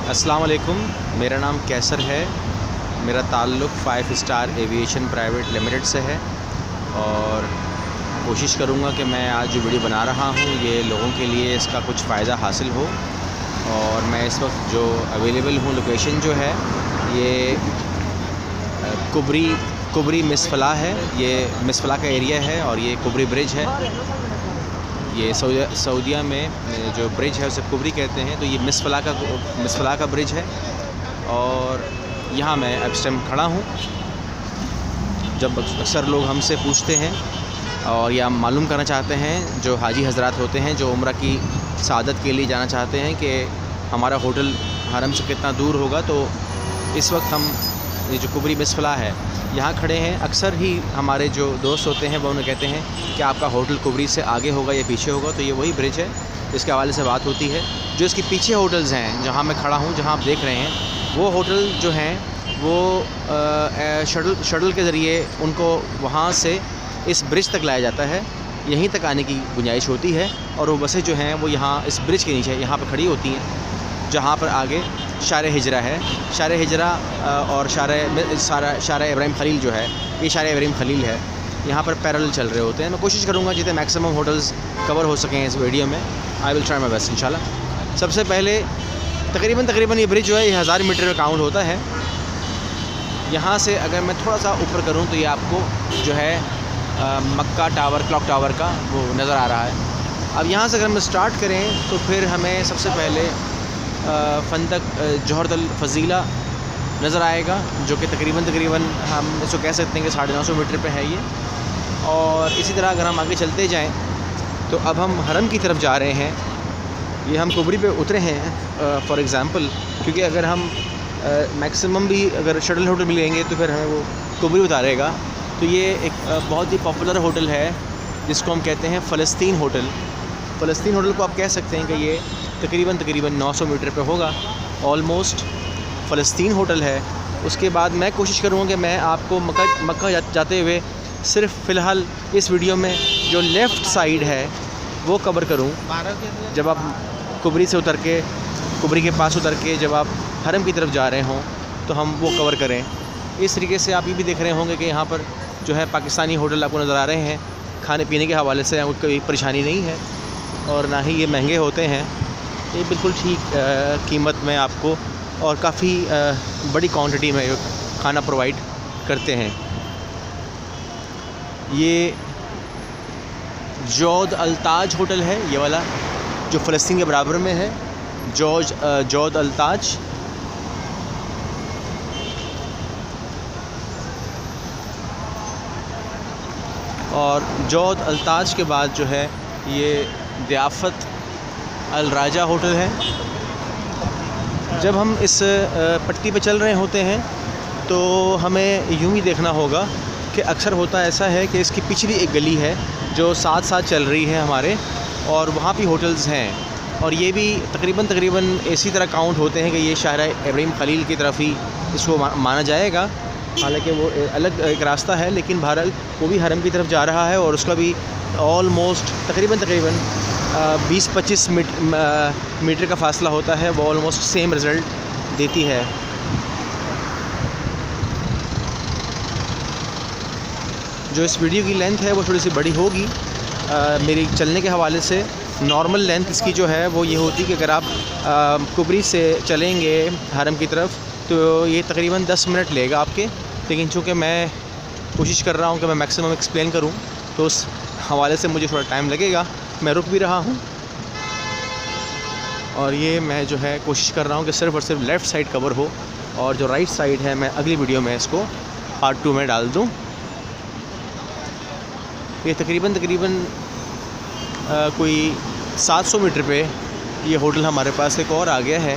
अस्सलाम वालेकुम, मेरा नाम कैसर है। मेरा ताल्लुक़ 5 स्टार एविएशन प्राइवेट लिमिटेड से है और कोशिश करूँगा कि मैं आज जो वीडियो बना रहा हूँ ये लोगों के लिए इसका कुछ फ़ायदा हासिल हो। और मैं इस वक्त जो अवेलेबल हूँ, लोकेशन जो है ये कुबरी मिसफला है। ये मिसफला का एरिया है और ये कुबरी ब्रिज है। ये सऊदीया में जो ब्रिज है उसे कुबरी कहते हैं। तो ये मिसफला का ब्रिज है और यहाँ मैं इस टाइम खड़ा हूँ। जब अक्सर लोग हमसे पूछते हैं और या मालूम करना चाहते हैं, जो हाजी हज़रात होते हैं जो उम्रा की सआदत के लिए जाना चाहते हैं कि हमारा होटल हरम से कितना दूर होगा, तो इस वक्त हम ये जो कुबरी मिसफला है यहाँ खड़े हैं। अक्सर ही हमारे जो दोस्त होते हैं वो उन्हें कहते हैं कि आपका होटल कुबरी से आगे होगा या पीछे होगा। तो ये वही ब्रिज है जिसके हवाले से बात होती है। जो इसके पीछे होटल्स हैं जहाँ मैं खड़ा हूँ, जहाँ आप देख रहे हैं, वो होटल जो हैं वो शटल के ज़रिए उनको वहाँ से इस ब्रिज तक लाया जाता है। यहीं तक आने की गुंजाइश होती है और वो बसें जो हैं वो यहाँ इस ब्रिज के नीचे यहाँ पर खड़ी होती हैं, जहाँ पर आगे शारे हिजरा है। शारे हिजरा और शारे इब्राहिम खलील जो है, ये शारे इब्राहिम खलील है, यहाँ पर पैरेलल चल रहे होते हैं। मैं कोशिश करूँगा जितने मैक्सिमम होटल्स कवर हो सकें इस वीडियो में। I will try my best इंशाल्लाह। सबसे पहले तकरीबन ये ब्रिज जो है ये 1000 मीटर में काउंट होता है। यहाँ से अगर मैं थोड़ा सा ऊपर करूँ तो ये आपको जो है मक्का टावर, क्लॉक टावर का वो नज़र आ रहा है। अब यहाँ से अगर हम स्टार्ट करें तो फिर हमें सबसे पहले फंदक जोहरतल फजीला नज़र आएगा, जो कि तकरीबन हम इसको कह सकते हैं कि 950 मीटर पे है ये। और इसी तरह अगर हम आगे चलते जाएं तो अब हम हरम की तरफ जा रहे हैं। ये हम कुबरी पे उतरे हैं फॉर एग्ज़ाम्पल, क्योंकि अगर हम मैक्सिमम भी अगर शटल होटल भी लेंगे तो फिर हमें वो कुबरी उतारेगा। तो ये एक बहुत ही पॉपुलर होटल है जिसको हम कहते हैं फ़लस्तीन होटल। फ़लस्तीन होटल को आप कह सकते हैं कि ये तकरीबन 900 मीटर पे होगा। ऑलमोस्ट फ़लस्तीन होटल है। उसके बाद मैं कोशिश करूँगा कि मैं आपको मक्का जाते हुए सिर्फ फ़िलहाल इस वीडियो में जो लेफ़्ट साइड है वो कवर करूँ। जब आप कुबरी से उतर के, कुबरी के पास उतर के जब आप हरम की तरफ जा रहे हों तो हम वो कवर करें। इस तरीके से आप ये भी देख रहे होंगे कि यहाँ पर जो है पाकिस्तानी होटल आपको नज़र आ रहे हैं। खाने पीने के हवाले से कोई परेशानी नहीं है और ना ही ये महंगे होते हैं। ये बिल्कुल ठीक कीमत में आपको और काफ़ी बड़ी क्वांटिटी में खाना प्रोवाइड करते हैं। ये जौद अल्ताज होटल है, ये वाला जो फ़लस्तीन के बराबर में है, जौद अल्ताज। और जौद अल्ताज के बाद जो है ये दियाफ़त अल राजा होटल है। जब हम इस पट्टी पे चल रहे होते हैं तो हमें यूँ ही देखना होगा कि अक्सर होता ऐसा है कि इसकी पिछली एक गली है जो साथ चल रही है हमारे, और वहाँ भी होटल्स हैं। और ये भी तकरीबन इसी तरह काउंट होते हैं कि ये शाहरा इब्राहिम खलील की तरफ ही इसको माना जाएगा। हालांकि वो अलग एक रास्ता है, लेकिन बहरहाल वो भी हरम की तरफ जा रहा है और उसका भी ऑलमोस्ट तकरीबन 20-25 मीटर का फ़ासला होता है। वो ऑलमोस्ट सेम रिज़ल्ट देती है। जो इस वीडियो की लेंथ है वो थोड़ी सी बड़ी होगी मेरी चलने के हवाले से। नॉर्मल लेंथ इसकी जो है वो ये होती कि अगर आप कुबरी से चलेंगे हरम की तरफ तो ये तकरीबन 10 मिनट लेगा आपके, लेकिन चूँकि मैं कोशिश कर रहा हूँ कि मैं मैक्सिमम एक्सप्लेन करूँ तो उस हवाले से मुझे थोड़ा टाइम लगेगा। मैं रुक भी रहा हूँ और ये मैं जो है कोशिश कर रहा हूँ कि सिर्फ़ और सिर्फ लेफ़्ट साइड कवर हो और जो राइट साइड है मैं अगली वीडियो में इसको पार्ट 2 में डाल दूँ। ये तकरीबन कोई 700 मीटर पे ये होटल हमारे पास एक और आ गया है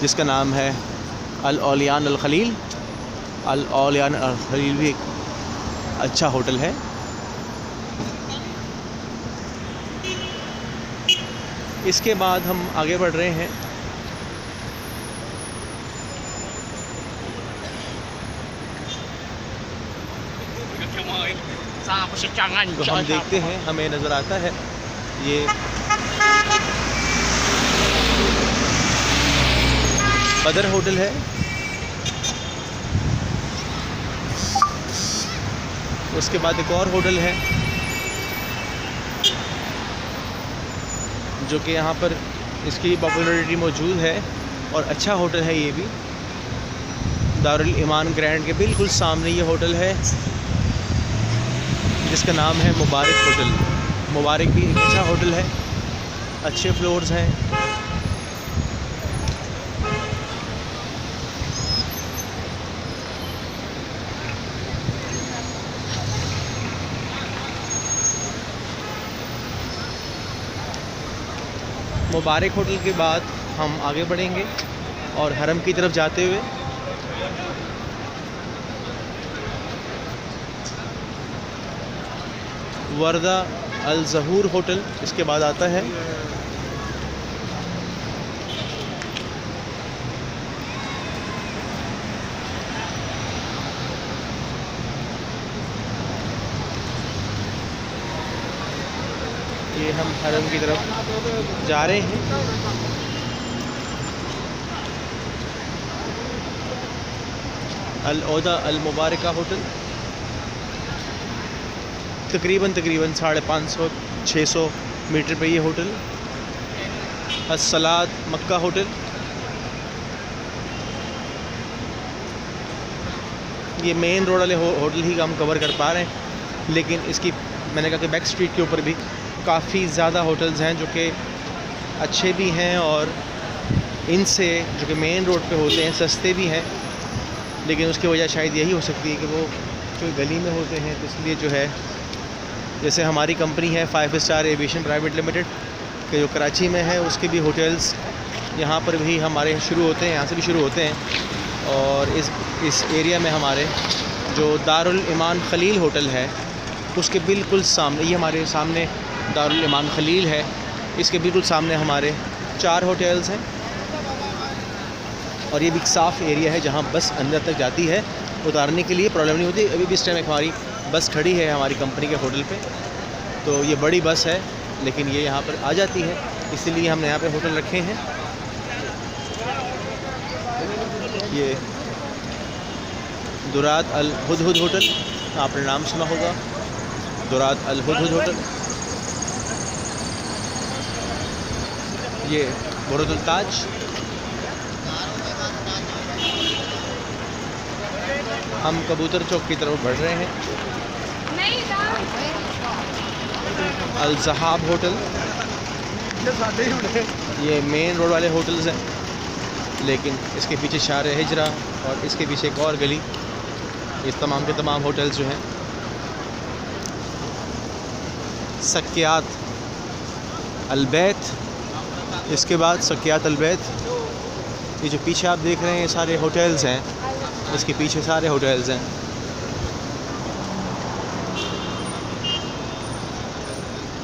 जिसका नाम है अल औलियान अल खलील। अल औलियान अल खलील भी एक अच्छा होटल है। इसके बाद हम आगे बढ़ रहे हैं। तो हम देखते हैं, हमें नज़र आता है ये बदर होटल है। उसके बाद एक और होटल है जो कि यहाँ पर इसकी पॉपुलैरिटी मौजूद है और अच्छा होटल है ये भी। दारुल ईमान ग्रैंड के बिल्कुल सामने ये होटल है जिसका नाम है मुबारक होटल। मुबारक भी एक अच्छा होटल है, अच्छे फ्लोर्स हैं। मुबारक होटल के बाद हम आगे बढ़ेंगे और हरम की तरफ जाते हुए वर्दा अल ज़हूर होटल इसके बाद आता है। ये हम हरम की तरफ जा रहे हैं। अल ओदा अल मुबारका होटल तकरीबन 550-600 मीटर पे ये होटल। अस्सलात मक्का होटल, ये मेन रोड वाले होटल ही हम कवर कर पा रहे हैं, लेकिन इसकी मैंने कहा कि बैक स्ट्रीट के ऊपर भी काफ़ी ज़्यादा होटल्स हैं जो कि अच्छे भी हैं और इनसे जो कि मेन रोड पे होते हैं सस्ते भी हैं। लेकिन उसकी वजह शायद यही हो सकती है कि वो जो गली में होते हैं, तो इसलिए जो है जैसे हमारी कंपनी है 5 स्टार एविएशन प्राइवेट लिमिटेड के जो कराची में है, उसके भी होटल्स यहाँ पर भी हमारे शुरू होते हैं, यहाँ से भी शुरू होते हैं। और इस एरिया में हमारे जो दारुल ईमान खलील होटल है उसके बिल्कुल सामने, ये हमारे सामने दारुल ईमान खलील है, इसके बिल्कुल सामने हमारे 4 होटल्स हैं। और ये भी एक साफ़ एरिया है जहाँ बस अंदर तक जाती है, उतारने के लिए प्रॉब्लम नहीं होती। अभी भी इस टाइम एक हमारी बस खड़ी है हमारी कंपनी के होटल पे, तो ये बड़ी बस है लेकिन ये यहाँ पर आ जाती है, इसीलिए हमने यहाँ पे होटल रखे हैं। ये दुरात अल हुदहुद होटल, आपने नाम सुना होगा, दुरात अल हुदहुद होटल। ये बुरुजुल ताज। हम कबूतर चौक की तरफ बढ़ रहे हैं। अल ज़हाब होटल, ये मेन रोड वाले होटल्स हैं, लेकिन इसके पीछे शार हिजरा और इसके पीछे एक और गली, इस तमाम के तमाम होटल्स जो हैं। सकियात अलबैत, इसके बाद सकियात अलबैत। ये जो पीछे आप देख रहे हैं ये सारे होटल्स हैं, इसके पीछे सारे होटल्स हैं।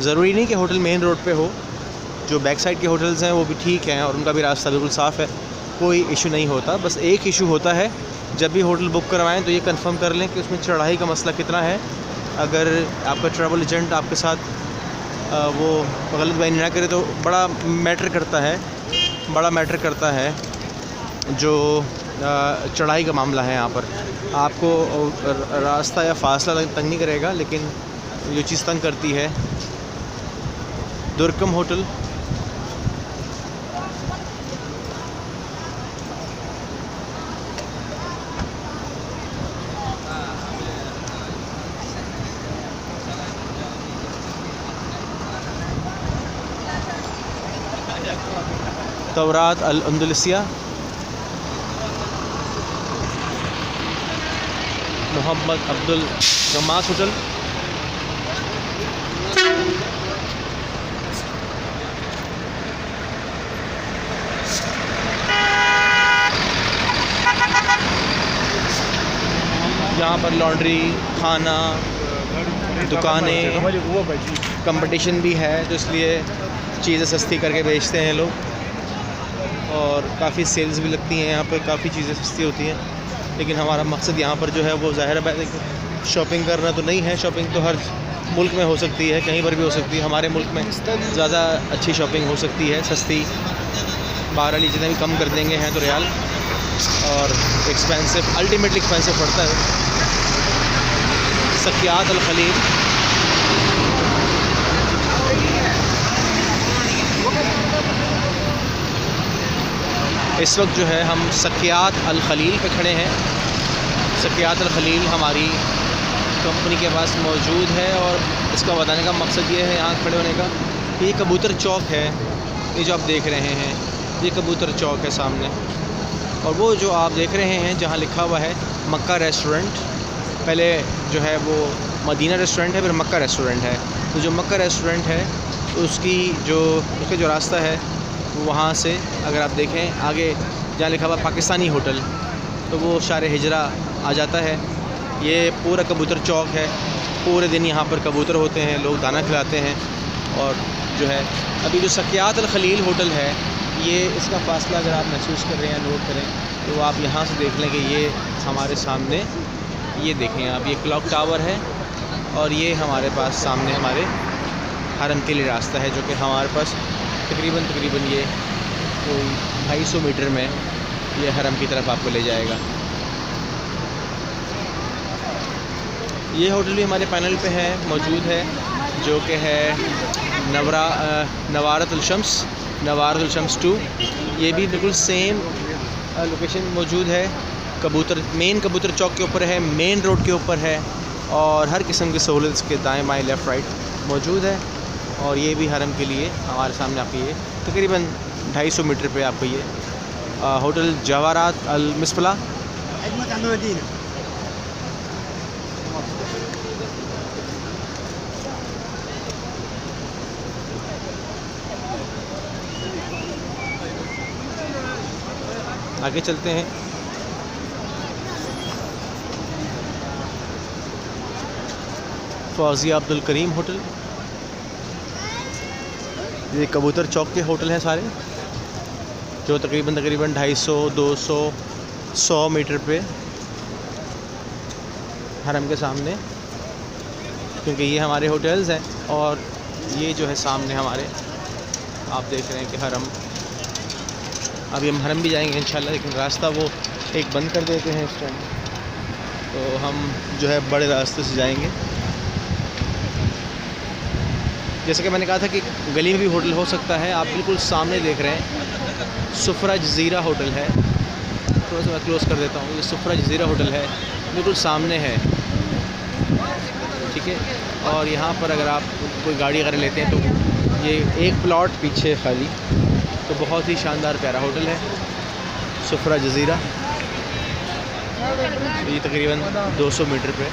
ज़रूरी नहीं कि होटल मेन रोड पे हो, जो बैक साइड के होटल्स हैं वो भी ठीक हैं और उनका भी रास्ता बिल्कुल साफ़ है, कोई इशू नहीं होता। बस एक इशू होता है, जब भी होटल बुक करवाएं तो ये कंफर्म कर लें कि उसमें चढ़ाई का मसला कितना है। अगर आपका ट्रैवल एजेंट आपके साथ वो गलत बयानी ना करे तो बड़ा मैटर करता है जो चढ़ाई का मामला है। यहाँ पर आपको रास्ता या फासला तंग नहीं करेगा, लेकिन जो चीज़ तंग करती है दुर्कम होटल। तौरात अल अंदलुसिया, मोहम्मद अब्दुल गमास होटल, यहाँ पर लॉन्ड्री, खाना, दुकानें, कंपटीशन भी है, तो इसलिए चीज़ें सस्ती करके बेचते हैं लोग और काफ़ी सेल्स भी लगती हैं यहाँ पर, काफ़ी चीज़ें सस्ती होती हैं। लेकिन हमारा मकसद यहाँ पर जो है वो ज़ाहिर है शॉपिंग करना तो नहीं है। शॉपिंग तो हर मुल्क में हो सकती है, कहीं पर भी हो सकती है। हमारे मुल्क में ज़्यादा अच्छी शॉपिंग हो सकती है, सस्ती। 12 जितने भी कम कर देंगे हैं तो रियाल और एक्सपेंसिव, अल्टीमेटली एक्सपेंसिव पड़ता है। सकियात अल खलील, इस वक्त जो है हम सकियात अल खलील पे खड़े हैं। सकियात अल खलील हमारी कंपनी के पास मौजूद है और इसका बताने का मकसद ये है यहाँ खड़े होने का, ये कबूतर चौक है, ये जो आप देख रहे हैं ये कबूतर चौक है सामने। और वो जो आप देख रहे हैं जहाँ लिखा हुआ है मक्का रेस्टोरेंट, पहले जो है वो मदीना रेस्टोरेंट है, फिर मक्का रेस्टोरेंट है। तो जो मक्का रेस्टोरेंट है तो उसका जो रास्ता है वहाँ से अगर आप देखें आगे जहाँ लिखा हुआ पाकिस्तानी होटल, तो वो शार हिजरा आ जाता है। ये पूरा कबूतर चौक है, पूरे दिन यहाँ पर कबूतर होते हैं, लोग दाना खिलाते हैं। और जो है अभी जो सकियात अल खलील होटल है, ये इसका फ़ासला अगर आप महसूस कर रहे हैं, नोट करें, तो आप यहाँ से देख लें कि ये हमारे सामने, ये देखें आप, ये क्लॉक टावर है और ये हमारे पास सामने हमारे हरम के लिए रास्ता है, जो कि हमारे पास तकरीबन ये कोई 250 मीटर में ये हरम की तरफ आपको ले जाएगा। ये होटल भी हमारे पैनल पे है, मौजूद है, जो कि है नवारतुल शम्स 2। ये भी बिल्कुल सेम लोकेशन मौजूद है, मेन कबूतर चौक के ऊपर है, मेन रोड के ऊपर है और हर किस्म की सहूलत इसके दाएँ बाएँ लेफ़्ट राइट मौजूद है। और ये भी हरम के लिए हमारे सामने आपको ये तकरीबन 250 मीटर पे आपको ये होटल जवाहरात अल मिसफला। आगे चलते हैं। फौजिया अब्दुल करीम होटल, ये कबूतर चौक के होटल हैं सारे, जो तकरीबन 250, 200, 100 मीटर पे हरम के सामने, क्योंकि ये हमारे होटल्स हैं। और ये जो है सामने हमारे आप देख रहे हैं कि हरम, अभी हम हरम भी जाएंगे इंशाल्लाह, लेकिन रास्ता वो एक बंद कर देते हैं इस टाइम, तो हम जो है बड़े रास्ते से जाएंगे। जैसे कि मैंने कहा था कि गली में भी होटल हो सकता है। आप बिल्कुल सामने देख रहे हैं सुफरा जज़ीरा होटल है, थोड़ा सा मैं क्लोज़ कर देता हूँ। ये सुफरा जज़ीरा होटल है, बिल्कुल सामने है, ठीक है। और यहाँ पर अगर आप कोई गाड़ी वगैरह लेते हैं तो ये एक प्लॉट पीछे खाली, तो बहुत ही शानदार प्यारा होटल है सुफरा जज़ीरा। ये तकरीबन 200 मीटर पे।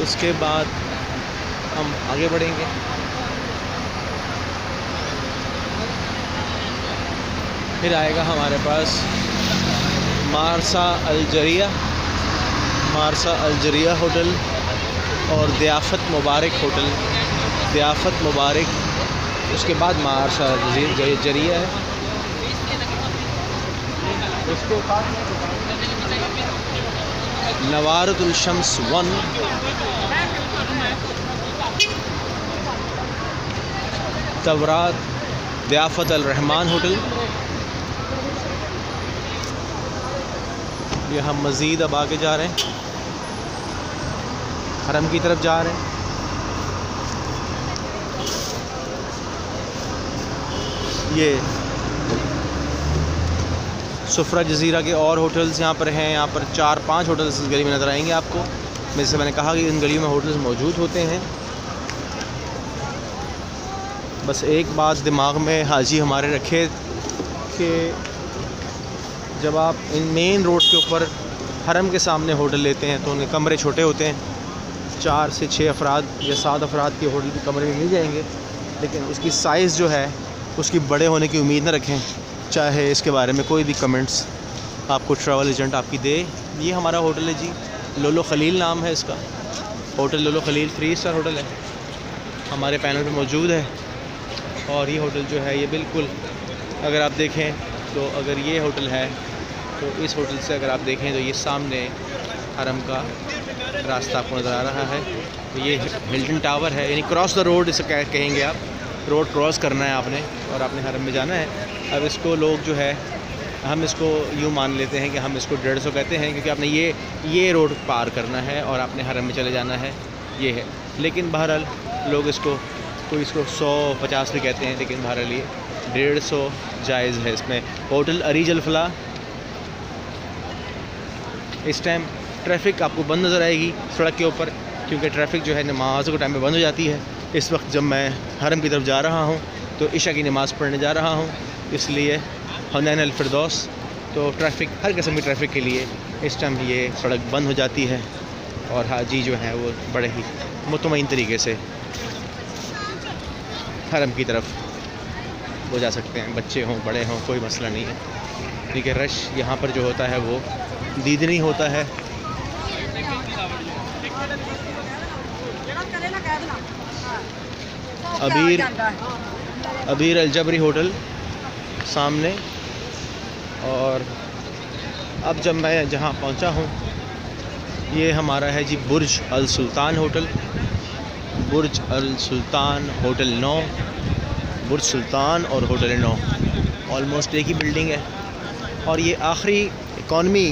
उसके बाद हम आगे बढ़ेंगे। फिर आएगा हमारे पास मारसा अलजरिया होटल और ज़ियाफ़त मुबारक उसके बाद मारसा अलजरिया है। उसके बाद नवारतुल शम्स 1, तवरात ज़ियाफ़त अल रहमान होटल। ये हम मज़ीद अब आगे जा रहे हैं, हरम की तरफ जा रहे हैं। ये सुफरा जज़ीरा के और होटल्स यहाँ पर हैं, यहाँ पर 4-5 होटल्स इस गली में नज़र आएंगे आपको। जैसे मैंने कहा कि इन गलियों में होटल्स मौजूद होते हैं। बस एक बात दिमाग में हाजी हमारे रखे कि जब आप इन मेन रोड के ऊपर हरम के सामने होटल लेते हैं तो उनके कमरे छोटे होते हैं, 4 से 6 अफराद या 7 अफराद के होटल के कमरे में मिल जाएंगे, लेकिन उसकी साइज़ जो है उसकी बड़े होने की उम्मीद न रखें। चाहे इसके बारे में कोई भी कमेंट्स आपको ट्रैवल एजेंट आपकी दे। ये हमारा होटल है जी, लोलो खलील नाम है इसका, होटल लोलो खलील 3 स्टार होटल है, हमारे पैनल पे मौजूद है। और ये होटल जो है ये बिल्कुल अगर आप देखें तो अगर ये होटल है तो इस होटल से अगर आप देखें तो ये सामने हरम का रास्ता आपको नज़र आ रहा है। तो ये हिल्टन टावर है, यानी क्रॉस द रोड इसे कहेंगे आप। रोड क्रॉस करना है आपने और आपने हरम में जाना है। अब इसको लोग जो है, हम इसको यूँ मान लेते हैं कि हम इसको 150 कहते हैं, क्योंकि आपने ये रोड पार करना है और आपने हरम में चले जाना है, ये है। लेकिन बहरहाल लोग इसको, कोई इसको 100-50 भी कहते हैं, लेकिन बहरहाल ये 150 जायज़ है। इसमें होटल अरीज अल फलाह। इस टाइम ट्रैफिक आपको बंद नज़र आएगी सड़क के ऊपर, क्योंकि ट्रैफिक जो है नमाज़ के टाइम में बंद हो जाती है। इस वक्त जब मैं हरम की तरफ जा रहा हूँ तो इशा की नमाज़ पढ़ने जा रहा हूँ, इसलिए हनैन अल फिरदौस, तो ट्रैफिक, हर किस्म की ट्रैफिक के लिए इस टाइम ये सड़क बंद हो जाती है और हाजी जो है वो बड़े ही मुतमईन तरीके से हरम की तरफ वो जा सकते हैं। बच्चे हों, बड़े हों, कोई मसला नहीं है, क्योंकि रश यहाँ पर जो होता है वो दीदनी होता है। अबीर अल जबरी होटल सामने। और अब जब मैं जहाँ पहुँचा हूँ, ये हमारा है जी बुर्ज अल सुल्तान होटल। बुर्ज अल सुल्तान होटल 9, बुर्ज सुल्तान और होटल 9 ऑलमोस्ट एक ही बिल्डिंग है। और ये आखिरी इकॉनमी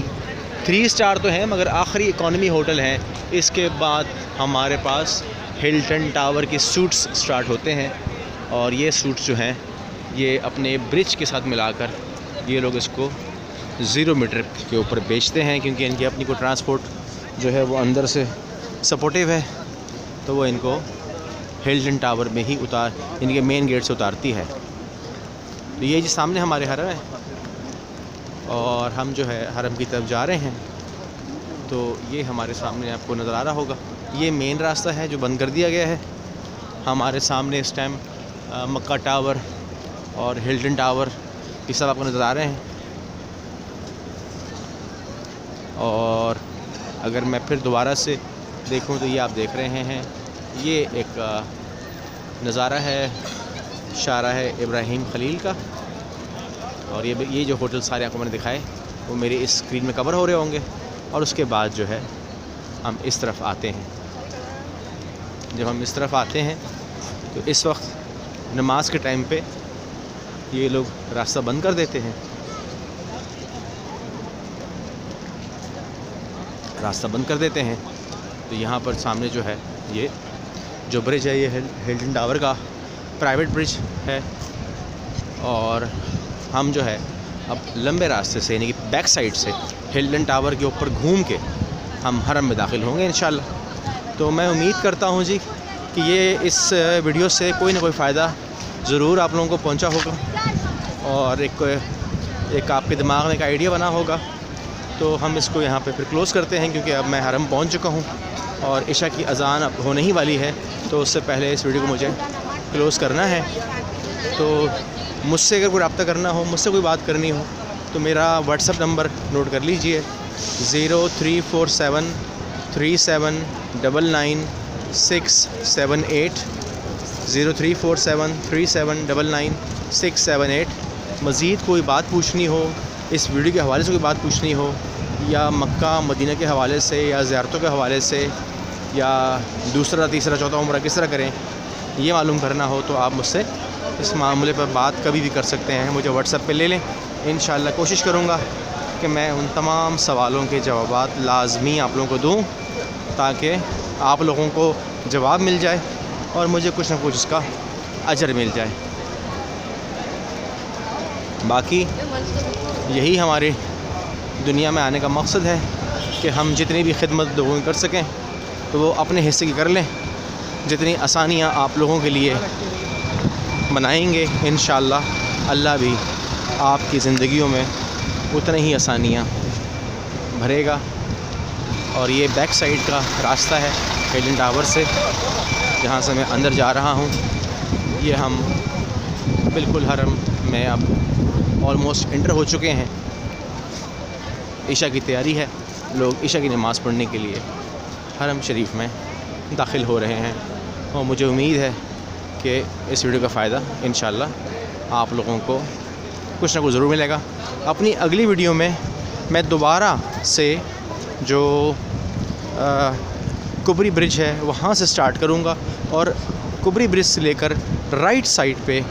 3 स्टार तो है, मगर आखिरी इकॉनमी होटल है। इसके बाद हमारे पास हिल्टन टावर के सूट्स स्टार्ट होते हैं, और ये सूट्स जो हैं ये अपने ब्रिज के साथ मिलाकर ये लोग इसको 0 मीटर के ऊपर बेचते हैं, क्योंकि इनकी अपनी को ट्रांसपोर्ट जो है वो अंदर से सपोर्टिव है, तो वो इनको हिल्टन टावर में ही इनके मेन गेट से उतारती है। तो ये जी सामने हमारे हरम है और हम जो है हरम की तरफ जा रहे हैं। तो ये हमारे सामने आपको नज़र आ रहा होगा, ये मेन रास्ता है जो बंद कर दिया गया है। हमारे सामने इस टाइम मक्का टावर और हिल्टन टावर ये सब आपको नज़र आ रहे हैं। और अगर मैं फिर दोबारा से देखूं तो ये आप देख रहे हैं, ये एक नज़ारा है शाहराह इब्राहिम खलील का। और ये जो होटल सारे आपको मैंने दिखाए वो मेरे इस स्क्रीन में कवर हो रहे होंगे। और उसके बाद जो है हम इस तरफ आते हैं। जब हम इस तरफ आते हैं तो इस वक्त नमाज के टाइम पे ये लोग रास्ता बंद कर देते हैं, रास्ता बंद कर देते हैं। तो यहाँ पर सामने जो है ये जो ब्रिज है, ये हिल्टन टावर का प्राइवेट ब्रिज है। और हम जो है अब लंबे रास्ते से, यानी कि बैक साइड से हिल्टन टावर के ऊपर घूम के हम हरम में दाखिल होंगे इंशाल्लाह। तो मैं उम्मीद करता हूँ जी कि ये इस वीडियो से कोई ना कोई फ़ायदा ज़रूर आप लोगों को पहुँचा होगा और एक आपके दिमाग में एक आइडिया बना होगा। तो हम इसको यहाँ पे फिर क्लोज़ करते हैं, क्योंकि अब मैं हरम पहुँच चुका हूँ और इशा की अज़ान अब होने ही वाली है। तो उससे पहले इस वीडियो को मुझे क्लोज़ करना है। तो मुझसे अगर कोई रब्ता करना हो, मुझसे कोई बात करनी हो, तो मेरा व्हाट्सअप नंबर नोट कर लीजिए 0347 3799 678 0347 3799 678। मज़ीद कोई बात पूछनी हो, इस वीडियो के हवाले से कोई बात पूछनी हो, या मक्का मदीना के हवाले से, या ज़ियारतों के हवाले से, या दूसरा तीसरा चौथा उम्रा किस तरह करें, ये मालूम करना हो, तो आप मुझसे इस मामले पर बात कभी भी कर सकते हैं। मुझे व्हाट्सएप पे ले लें। इंशाल्लाह कोशिश करूँगा कि मैं उन तमाम सवालों के जवाबात लाजमी आप लोगों को दूँ, ताकि आप लोगों को जवाब मिल जाए और मुझे कुछ ना कुछ उसका अजर मिल जाए। बाकी यही हमारे दुनिया में आने का मकसद है कि हम जितनी भी खिदमत लोगों की कर सकें तो वो अपने हिस्से की कर लें। जितनी आसानियाँ आप लोगों के लिए बनाएंगे, इंशाअल्लाह अल्लाह भी आपकी ज़िंदगियों में उतनी ही आसानियाँ भरेगा। और ये बैक साइड का रास्ता है हिल्टन टावर से, जहाँ से मैं अंदर जा रहा हूँ। ये हम बिल्कुल हरम में अब ऑलमोस्ट इंटर हो चुके हैं। इशा की तैयारी है, लोग इशा की नमाज़ पढ़ने के लिए हरम शरीफ में दाखिल हो रहे हैं। और मुझे उम्मीद है कि इस वीडियो का फ़ायदा इंशाल्लाह आप लोगों को कुछ ना कुछ ज़रूर मिलेगा। अपनी अगली वीडियो में मैं दोबारा से जो कुबरी ब्रिज है वहाँ से स्टार्ट करूँगा, और कुबरी ब्रिज से लेकर राइट साइड पे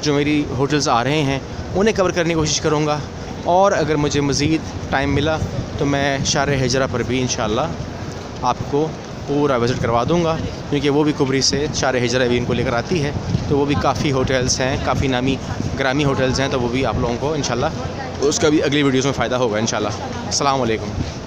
जो मेरी होटल्स आ रहे हैं उन्हें कवर करने की कोशिश करूँगा। और अगर मुझे मज़ीद टाइम मिला तो मैं शार हिजरा पर भी इंशाअल्लाह आपको पूरा विज़िट करवा दूँगा, क्योंकि वो भी कुबरी से शार हिजरा भी इनको लेकर आती है। तो वो भी काफ़ी होटल्स हैं, काफ़ी नामी ग्रामी होटल्स हैं, तो वो भी आप लोगों को इंशाअल्लाह उसका भी अगली वीडियोज़ में फ़ायदा होगा इंशाअल्लाह। अस्सलाम वालेकुम।